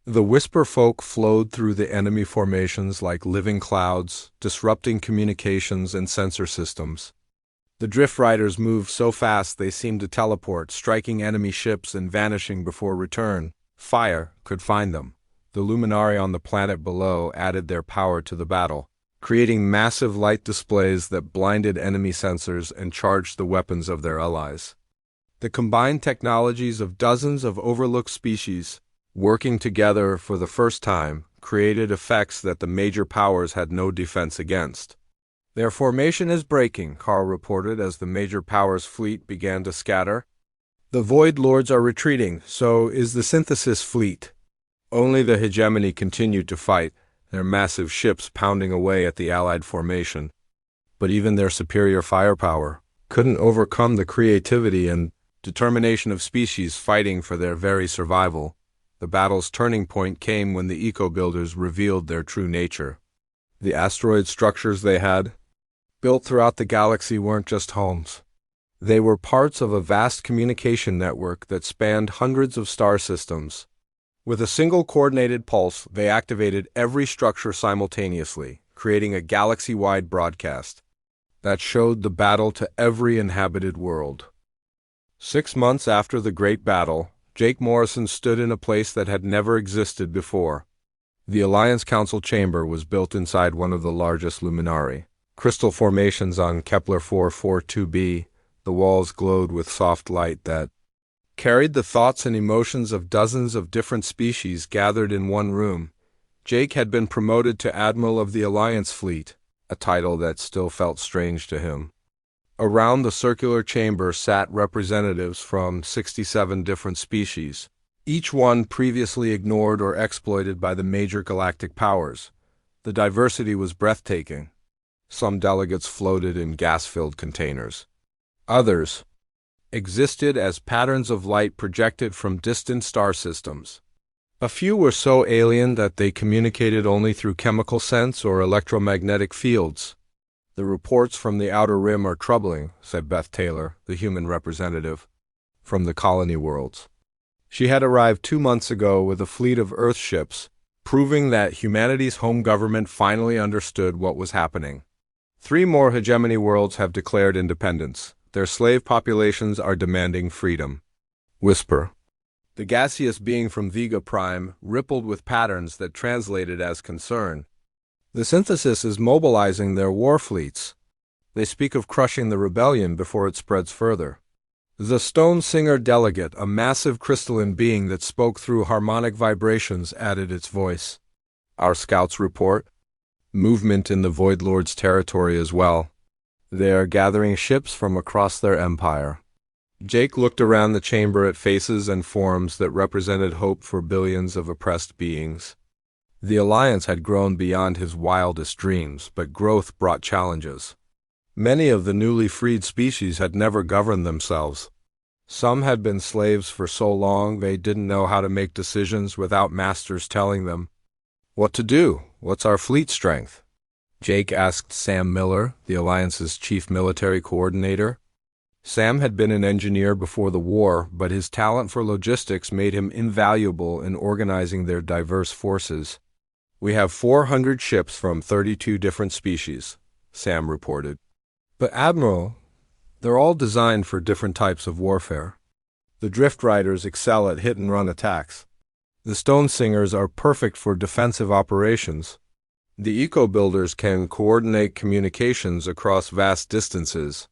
The Whisper folk flowed through the enemy formations like living clouds, disrupting communications and sensor systems. The Drift Riders moved so fast they seemed to teleport, striking enemy ships and vanishing before return. Fire could find them. The Luminari on the planet below added their power to the battle, creating massive light displays that blinded enemy sensors and charged the weapons of their allies. The combined technologies of dozens of overlooked species, working together for the first time, created effects that the major powers had no defense against. Their formation is breaking, Carl reported as the major powers' fleet began to scatter. The Void Lords are retreating, so is the Synthesis fleet. Only the hegemony continued to fight, their massive ships pounding away at the Allied formation. But even their superior firepower couldn't overcome the creativity and determination of species fighting for their very survival. The battle's turning point came when the eco-builders revealed their true nature. The asteroid structures they had built throughout the galaxy weren't just homes. They were parts of a vast communication network that spanned hundreds of star systems. With a single coordinated pulse, they activated every structure simultaneously, creating a galaxy-wide broadcast that showed the battle to every inhabited world. 6 months after the Great Battle, Jake Morrison stood in a place that had never existed before. The Alliance Council chamber was built inside one of the largest luminari. Crystal formations on Kepler 442b, the walls glowed with soft light that carried the thoughts and emotions of dozens of different species gathered in one room. Jake had been promoted to Admiral of the Alliance Fleet, a title that still felt strange to him. Around the circular chamber sat representatives from 67 different species, each one previously ignored or exploited by the major galactic powers. The diversity was breathtaking. Some delegates floated in gas-filled containers. Others existed as patterns of light projected from distant star systems. A few were so alien that they communicated only through chemical sense or electromagnetic fields. The reports from the Outer Rim are troubling, said Beth Taylor, the human representative from the colony worlds. She had arrived 2 months ago with a fleet of Earth ships, proving that humanity's home government finally understood what was happening. 3 more hegemony worlds have declared independence. Their slave populations are demanding freedom. Whisper. The gaseous being from Vega Prime rippled with patterns that translated as concern. The Synthesis is mobilizing their war fleets. They speak of crushing the rebellion before it spreads further. The Stone Singer delegate, a massive crystalline being that spoke through harmonic vibrations, added its voice. Our scouts report movement in the Void Lord's territory as well. They are gathering ships from across their empire. Jake looked around the chamber at faces and forms that represented hope for billions of oppressed beings. The Alliance had grown beyond his wildest dreams, but growth brought challenges. Many of the newly freed species had never governed themselves. Some had been slaves for so long they didn't know how to make decisions without masters telling them what to do. What's our fleet strength? Jake asked Sam Miller, the Alliance's chief military coordinator. Sam had been an engineer before the war, but his talent for logistics made him invaluable in organizing their diverse forces. We have 400 ships from 32 different species, Sam reported. But Admiral, they're all designed for different types of warfare. The Drift Riders excel at hit-and-run attacks. The Stone Singers are perfect for defensive operations. The Eco-Builders can coordinate communications across vast distances.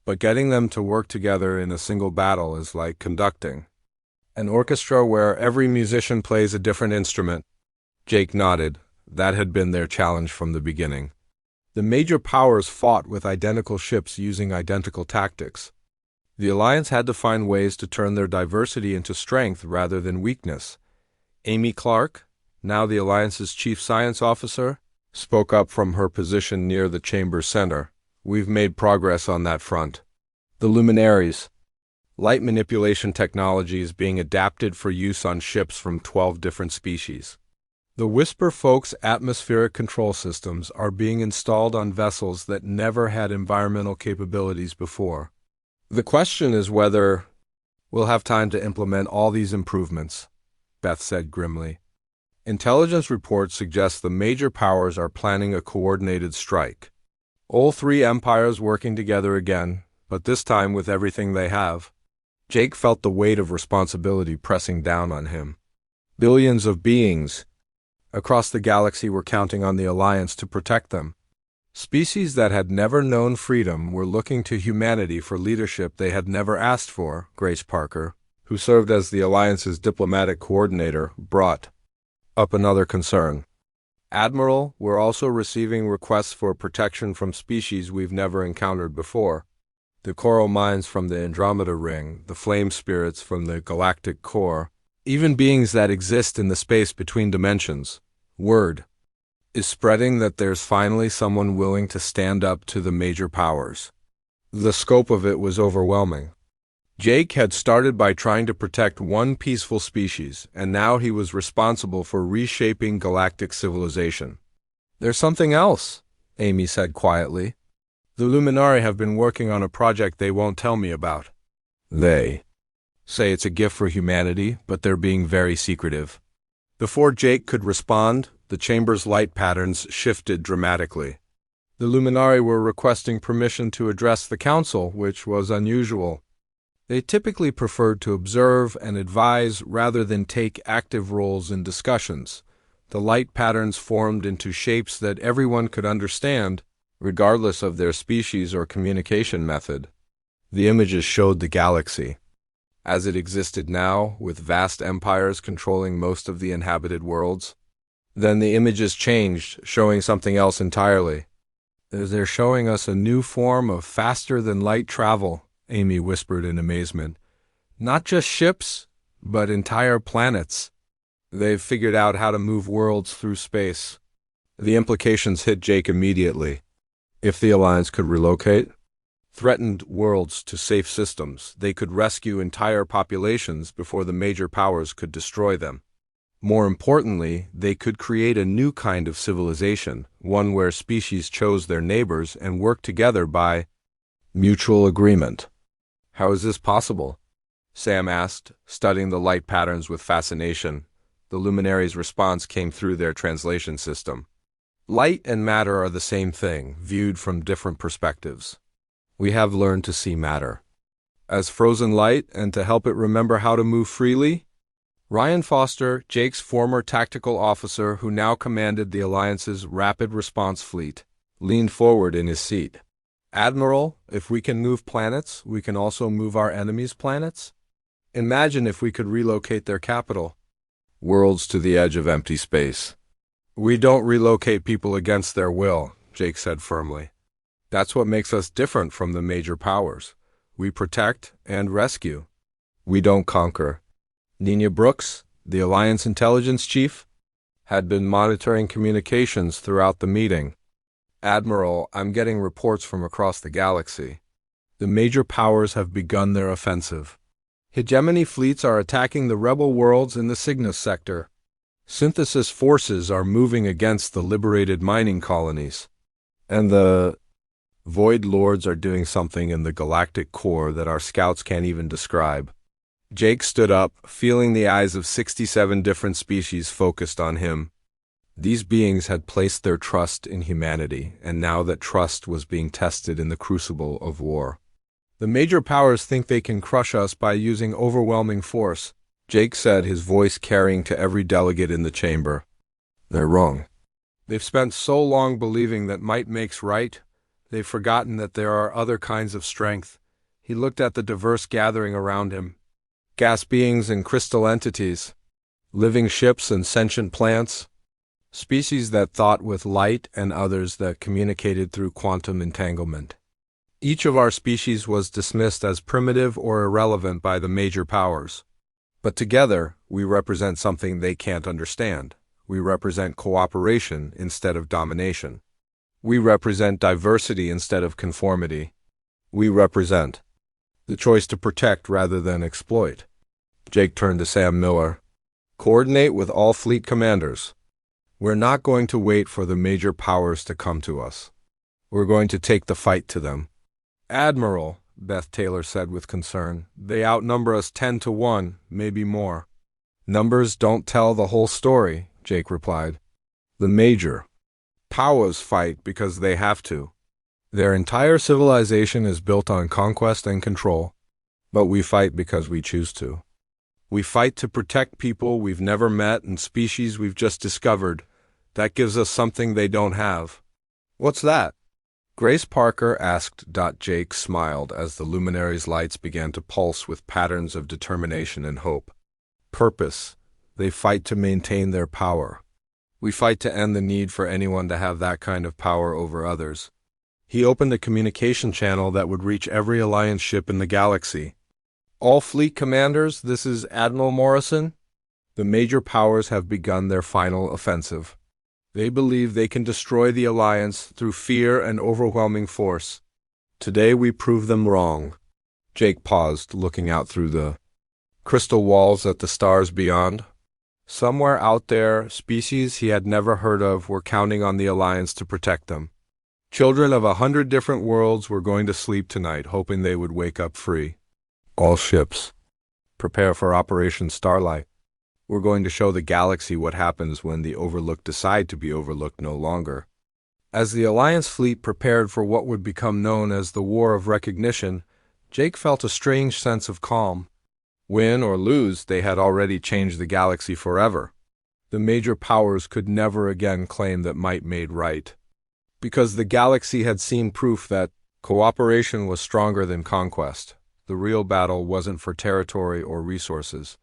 But getting them to work together in a single battle is like conducting an orchestra where every musician plays a different instrument. Jake nodded. That had been their challenge from the beginning. The major powers fought with identical ships using identical tactics. The Alliance had to find ways to turn their diversity into strength rather than weakness. Amy Clark, now the Alliance's chief science officer, spoke up from her position near the chamber's center. We've made progress on that front. The Luminaries. Light manipulation technology is being adapted for use on ships from 12 different species. The Whisper Folk's atmospheric control systems are being installed on vessels that never had environmental capabilities before. The question is whether we'll have time to implement all these improvements, Beth said grimly. Intelligence reports suggest the major powers are planning a coordinated strike. All three empires working together again, but this time with everything they have. Jake felt the weight of responsibility pressing down on him. Billions of beings across the galaxy were counting on the Alliance to protect them. Species that had never known freedom were looking to humanity for leadership they had never asked for, Grace Parker, who served as the Alliance's diplomatic coordinator, brought up another concern. Admiral, we're also receiving requests for protection from species we've never encountered before. The coral mines from the Andromeda Ring, the flame spirits from the Galactic core, even beings that exist in the space between dimensions. Word is spreading that there's finally someone willing to stand up to the major powers. The scope of it was overwhelming. Jake had started by trying to protect one peaceful species, and now he was responsible for reshaping galactic civilization. There's something else, Amy said quietly. The Luminari have been working on a project they won't tell me about. They say it's a gift for humanity, but they're being very secretive. Before Jake could respond, the chamber's light patterns shifted dramatically. The Luminari were requesting permission to address the Council, which was unusual. They typically preferred to observe and advise rather than take active roles in discussions. The light patterns formed into shapes that everyone could understand, regardless of their species or communication method. The images showed the galaxy as it existed now, with vast empires controlling most of the inhabited worlds. Then the images changed, showing something else entirely. They're showing us a new form of faster-than-light travel, Amy whispered in amazement. Not just ships, but entire planets. They've figured out how to move worlds through space. The implications hit Jake immediately. If the Alliance could relocate threatened worlds to safe systems, they could rescue entire populations before the major powers could destroy them. More importantly, they could create a new kind of civilization, one where species chose their neighbors and worked together by mutual agreement. How is this possible? Sam asked, studying the light patterns with fascination. The Luminaries' response came through their translation system. Light and matter are the same thing, viewed from different perspectives. We have learned to see matter as frozen light and to help it remember how to move freely. Ryan Foster, Jake's former tactical officer who now commanded the Alliance's rapid response fleet, leaned forward in his seat. Admiral, if we can move planets, we can also move our enemies' planets? Imagine if we could relocate their capital. Worlds to the edge of empty space. We don't relocate people against their will, Jake said firmly. That's what makes us different from the major powers. We protect and rescue. We don't conquer. Nina Brooks, the Alliance intelligence chief, had been monitoring communications throughout the meeting. Admiral, I'm getting reports from across the galaxy. The major powers have begun their offensive. Hegemony fleets are attacking the rebel worlds in the Cygnus sector. Synthesis forces are moving against the liberated mining colonies. And the Void Lords are doing something in the galactic core that our scouts can't even describe. Jake stood up, feeling the eyes of 67 different species focused on him. These beings had placed their trust in humanity, and now that trust was being tested in the crucible of war. The major powers think they can crush us by using overwhelming force, Jake said, his voice carrying to every delegate in the chamber. They're wrong. They've spent so long believing that might makes right, they've forgotten that there are other kinds of strength. He looked at the diverse gathering around him. Gas beings and crystal entities, living ships and sentient plants, species that thought with light and others that communicated through quantum entanglement. Each of our species was dismissed as primitive or irrelevant by the major powers. But together, we represent something they can't understand. We represent cooperation instead of domination. We represent diversity instead of conformity. We represent the choice to protect rather than exploit. Jake turned to Sam Miller. Coordinate with all fleet commanders. We're not going to wait for the major powers to come to us. We're going to take the fight to them. Admiral, Beth Taylor said with concern, they outnumber us 10-1, maybe more. Numbers don't tell the whole story, Jake replied. The major powers fight because they have to. Their entire civilization is built on conquest and control, but we fight because we choose to. We fight to protect people we've never met and species we've just discovered. That gives us something they don't have. What's that? Grace Parker asked. Jake smiled as the luminary's lights began to pulse with patterns of determination and hope. Purpose. They fight to maintain their power. We fight to end the need for anyone to have that kind of power over others. He opened a communication channel that would reach every Alliance ship in the galaxy. All fleet commanders, this is Admiral Morrison. The major powers have begun their final offensive. They believe they can destroy the Alliance through fear and overwhelming force. Today we prove them wrong. Jake paused, looking out through the crystal walls at the stars beyond. Somewhere out there, species he had never heard of were counting on the Alliance to protect them. Children of 100 different worlds were going to sleep tonight, hoping they would wake up free. All ships, prepare for Operation Starlight. We're going to show the galaxy what happens when the overlooked decide to be overlooked no longer. As the Alliance fleet prepared for what would become known as the War of Recognition, Jake felt a strange sense of calm. Win or lose, they had already changed the galaxy forever. The major powers could never again claim that might made right. Because the galaxy had seen proof that cooperation was stronger than conquest. The real battle wasn't for territory or resources.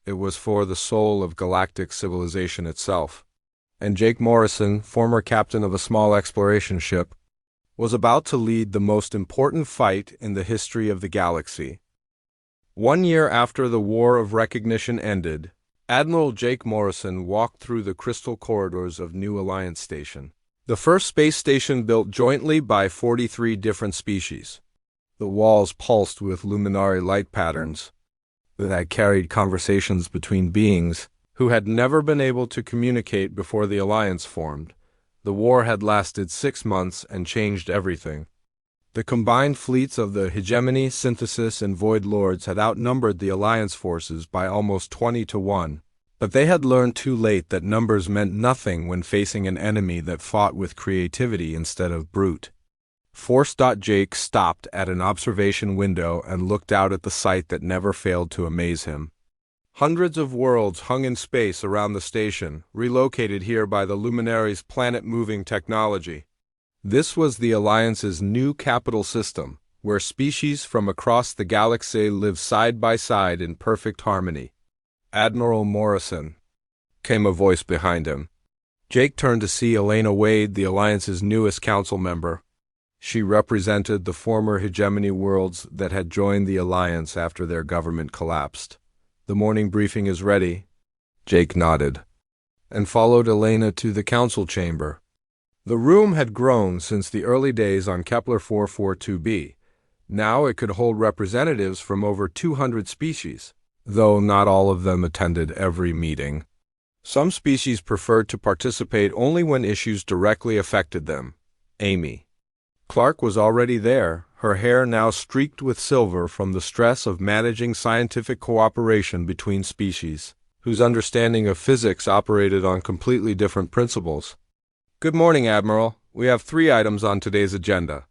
It was for the soul of galactic civilization itself. And Jake Morrison, former captain of a small exploration ship, was about to lead the most important fight in the history of the galaxy. 1 year after the War of Recognition ended, Admiral Jake Morrison walked through the crystal corridors of New Alliance Station, the first space station built jointly by 43 different species. The walls pulsed with luminary light patterns that carried conversations between beings who had never been able to communicate before the Alliance formed. The war had lasted 6 months and changed everything. The combined fleets of the Hegemony, Synthesis, and Void Lords had outnumbered the Alliance forces by almost 20-1, but they had learned too late that numbers meant nothing when facing an enemy that fought with creativity instead of brute. Force. Jake stopped at an observation window and looked out at the sight that never failed to amaze him. Hundreds of worlds hung in space around the station, relocated here by the luminary's planet-moving technology. This was the Alliance's new capital system, where species from across the galaxy live side by side in perfect harmony. Admiral Morrison, came a voice behind him. Jake turned to see Elena Wade, the Alliance's newest council member. She represented the former hegemony worlds that had joined the Alliance after their government collapsed. "The morning briefing is ready." Jake nodded, and followed Elena to the council chamber. The room had grown since the early days on Kepler 442b. Now it could hold representatives from over 200 species, though not all of them attended every meeting. Some species preferred to participate only when issues directly affected them. Amy Clark was already there, her hair now streaked with silver from the stress of managing scientific cooperation between species, whose understanding of physics operated on completely different principles. "Good morning, Admiral. We have 3 items on today's agenda.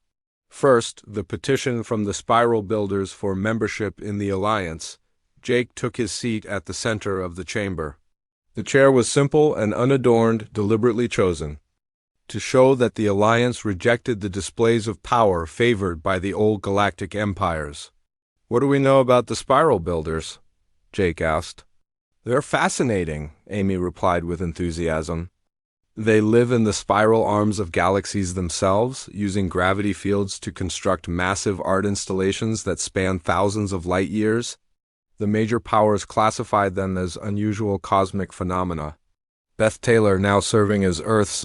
First, the petition from the Spiral Builders for membership in the Alliance." Jake took his seat at the center of the chamber. The chair was simple and unadorned, deliberately chosen, to show that the Alliance rejected the displays of power favored by the old galactic empires. "What do we know about the Spiral Builders?" Jake asked. "They're fascinating," Amy replied with enthusiasm. "They live in the spiral arms of galaxies themselves, using gravity fields to construct massive art installations that span thousands of light years. The major powers classified them as unusual cosmic phenomena." Beth Taylor, now serving as Earth's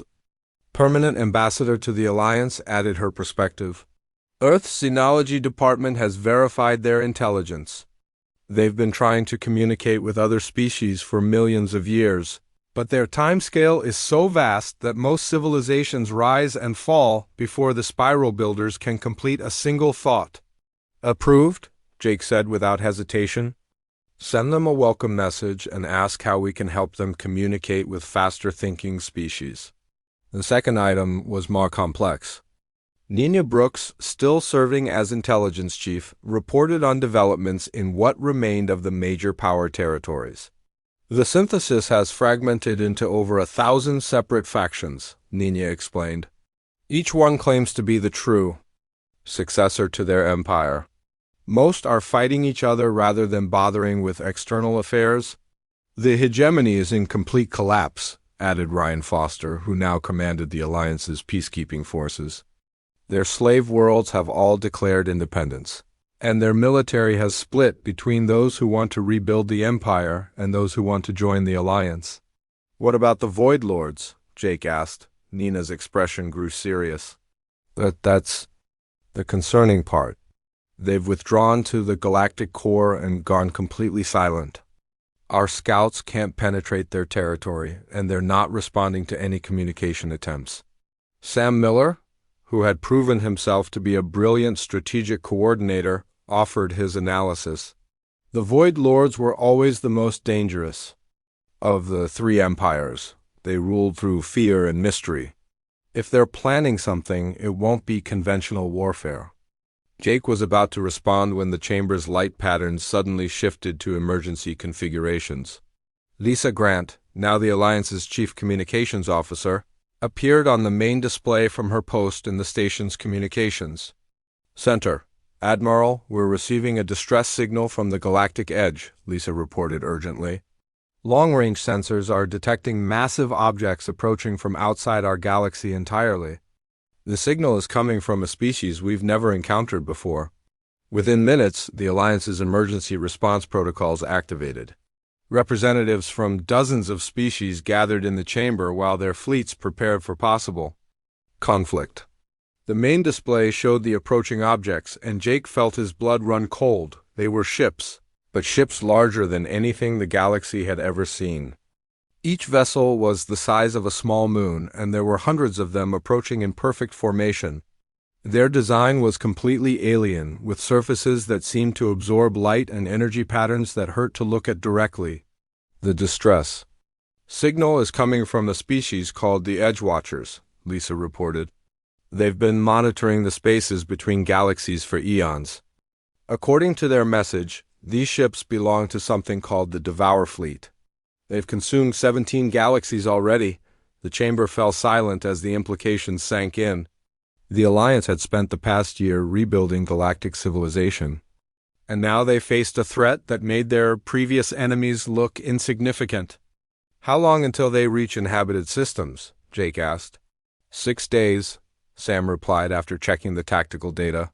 permanent ambassador to the Alliance, added her perspective. "Earth's Xenology Department has verified their intelligence. They've been trying to communicate with other species for millions of years, but their timescale is so vast that most civilizations rise and fall before the Spiral Builders can complete a single thought." "Approved," Jake said without hesitation. "Send them a welcome message and ask how we can help them communicate with faster-thinking species." The second item was more complex. Nina Brooks, still serving as intelligence chief, reported on developments in what remained of the major power territories. "The synthesis has fragmented into over 1,000 separate factions," Nina explained. "Each one claims to be the true successor to their empire. Most are fighting each other rather than bothering with external affairs. The hegemony is in complete collapse," added Ryan Foster, who now commanded the Alliance's peacekeeping forces. "Their slave worlds have all declared independence, and their military has split between those who want to rebuild the Empire and those who want to join the Alliance." "What about the Void Lords?" Jake asked. Nina's expression grew serious. That's the concerning part. They've withdrawn to the galactic core and gone completely silent. Our scouts can't penetrate their territory, and they're not responding to any communication attempts." Sam Miller, who had proven himself to be a brilliant strategic coordinator, offered his analysis. "The Void Lords were always the most dangerous of the 3 empires. They ruled through fear and mystery. If they're planning something, it won't be conventional warfare." Jake was about to respond when the chamber's light patterns suddenly shifted to emergency configurations. Lisa Grant, now the Alliance's chief communications officer, appeared on the main display from her post in the station's communications. "Center, Admiral, we're receiving a distress signal from the galactic edge," Lisa reported urgently. "Long-range sensors are detecting massive objects approaching from outside our galaxy entirely. The signal is coming from a species we've never encountered before." Within minutes, the Alliance's emergency response protocols activated. Representatives from dozens of species gathered in the chamber while their fleets prepared for possible conflict. The main display showed the approaching objects, and Jake felt his blood run cold. They were ships, but ships larger than anything the galaxy had ever seen. Each vessel was the size of a small moon, and there were hundreds of them approaching in perfect formation. Their design was completely alien, with surfaces that seemed to absorb light and energy patterns that hurt to look at directly. "The distress signal is coming from a species called the Edge Watchers," Lisa reported. "They've been monitoring the spaces between galaxies for eons. According to their message, these ships belong to something called the Devour Fleet. They've consumed 17 galaxies already." The chamber fell silent as the implications sank in. The Alliance had spent the past year rebuilding galactic civilization, and now they faced a threat that made their previous enemies look insignificant. "How long until they reach inhabited systems?" Jake asked. 6 days. Sam replied after checking the tactical data.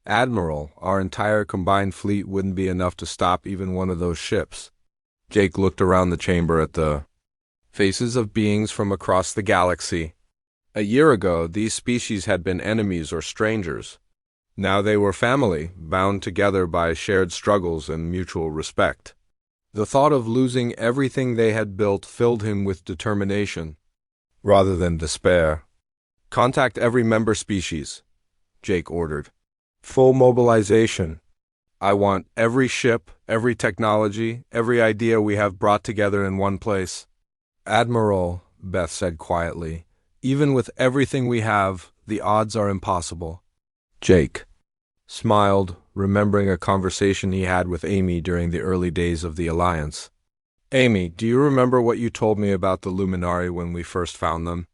Admiral, our entire combined fleet wouldn't be enough to stop even one of those ships. Jake looked around the chamber at the faces of beings from across the galaxy. A year ago, these species had been enemies or strangers. Now they were family, bound together by shared struggles and mutual respect. The thought of losing everything they had built filled him with determination, rather than despair. Contact every member species, Jake ordered. Full mobilization. I want every ship, every technology, every idea we have brought together in one place. Admiral, Beth said quietly, even with everything we have, the odds are impossible. Jake smiled, remembering a conversation he had with Amy during the early days of the Alliance. Amy, do you remember what you told me about the Luminari when we first found them?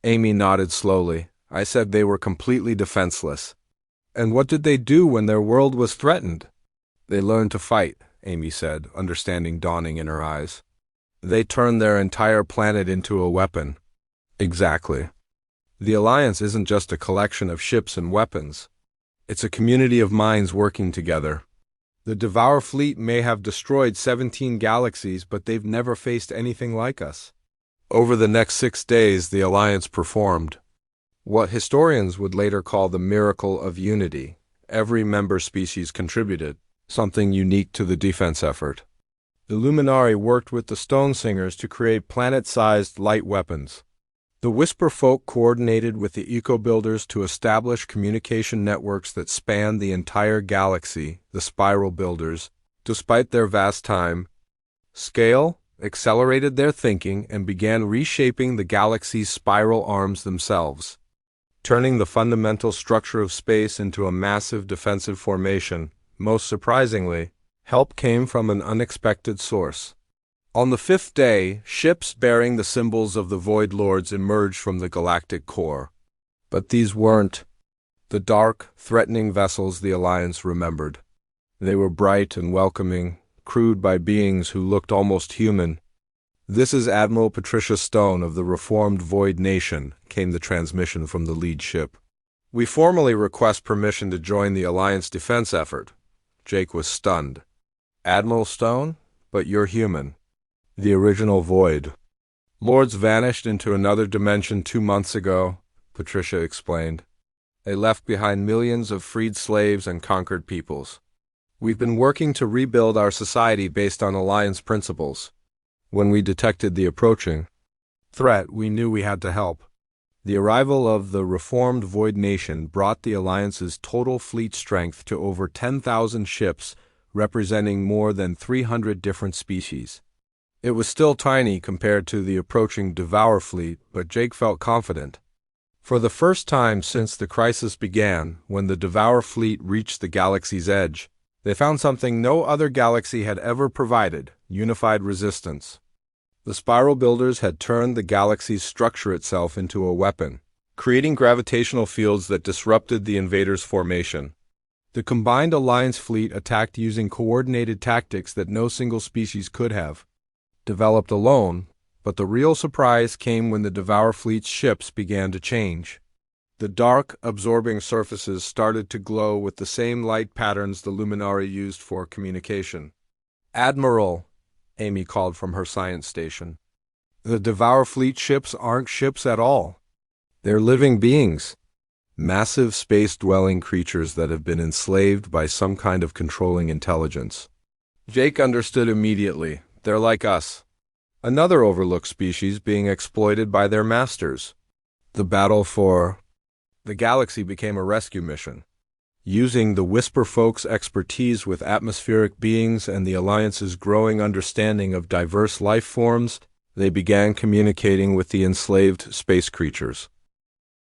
Amy nodded slowly. I said they were completely defenseless. And what did they do when their world was threatened? They learned to fight, Amy said, understanding dawning in her eyes. They turned their entire planet into a weapon. Exactly. The Alliance isn't just a collection of ships and weapons. It's a community of minds working together. The Devour fleet may have destroyed 17 galaxies, but they've never faced anything like us. Over the next 6 days, the Alliance performed what historians would later call the miracle of unity. Every member species contributed something unique to the defense effort. The Luminari worked with the Stone Singers to create planet-sized light weapons. The Whisper Folk coordinated with the Eco-Builders to establish communication networks that spanned the entire galaxy. The Spiral Builders, despite their vast time scale, accelerated their thinking and began reshaping the galaxy's spiral arms themselves, turning the fundamental structure of space into a massive defensive formation. Most surprisingly, help came from an unexpected source. On the 5th day, ships bearing the symbols of the Void Lords emerged from the galactic core. But these weren't the dark, threatening vessels the Alliance remembered. They were bright and welcoming, crewed by beings who looked almost human. This is Admiral Patricia Stone of the Reformed Void Nation, came the transmission from the lead ship. We formally request permission to join the Alliance defense effort. Jake was stunned. Admiral Stone? But you're human. The original Void Lords vanished into another dimension 2 months ago, Patricia explained. They left behind millions of freed slaves and conquered peoples. We've been working to rebuild our society based on Alliance principles. When we detected the approaching threat, we knew we had to help. The arrival of the Reformed Void Nation brought the Alliance's total fleet strength to over 10,000 ships, representing more than 300 different species. It was still tiny compared to the approaching Devour fleet, but Jake felt confident. For the first time since the crisis began, when the Devour fleet reached the galaxy's edge, they found something no other galaxy had ever provided: unified resistance. The Spiral Builders had turned the galaxy's structure itself into a weapon, creating gravitational fields that disrupted the invaders' formation. The combined Alliance fleet attacked using coordinated tactics that no single species could have developed alone, but the real surprise came when the Devour fleet's ships began to change. The dark, absorbing surfaces started to glow with the same light patterns the Luminari used for communication. Admiral, Amy called from her science station. The Devour fleet ships aren't ships at all. They're living beings. Massive space-dwelling creatures that have been enslaved by some kind of controlling intelligence. Jake understood immediately. They're like us. Another overlooked species being exploited by their masters. The battle for the galaxy became a rescue mission. Using the Whisper Folk's expertise with atmospheric beings and the Alliance's growing understanding of diverse life forms, they began communicating with the enslaved space creatures.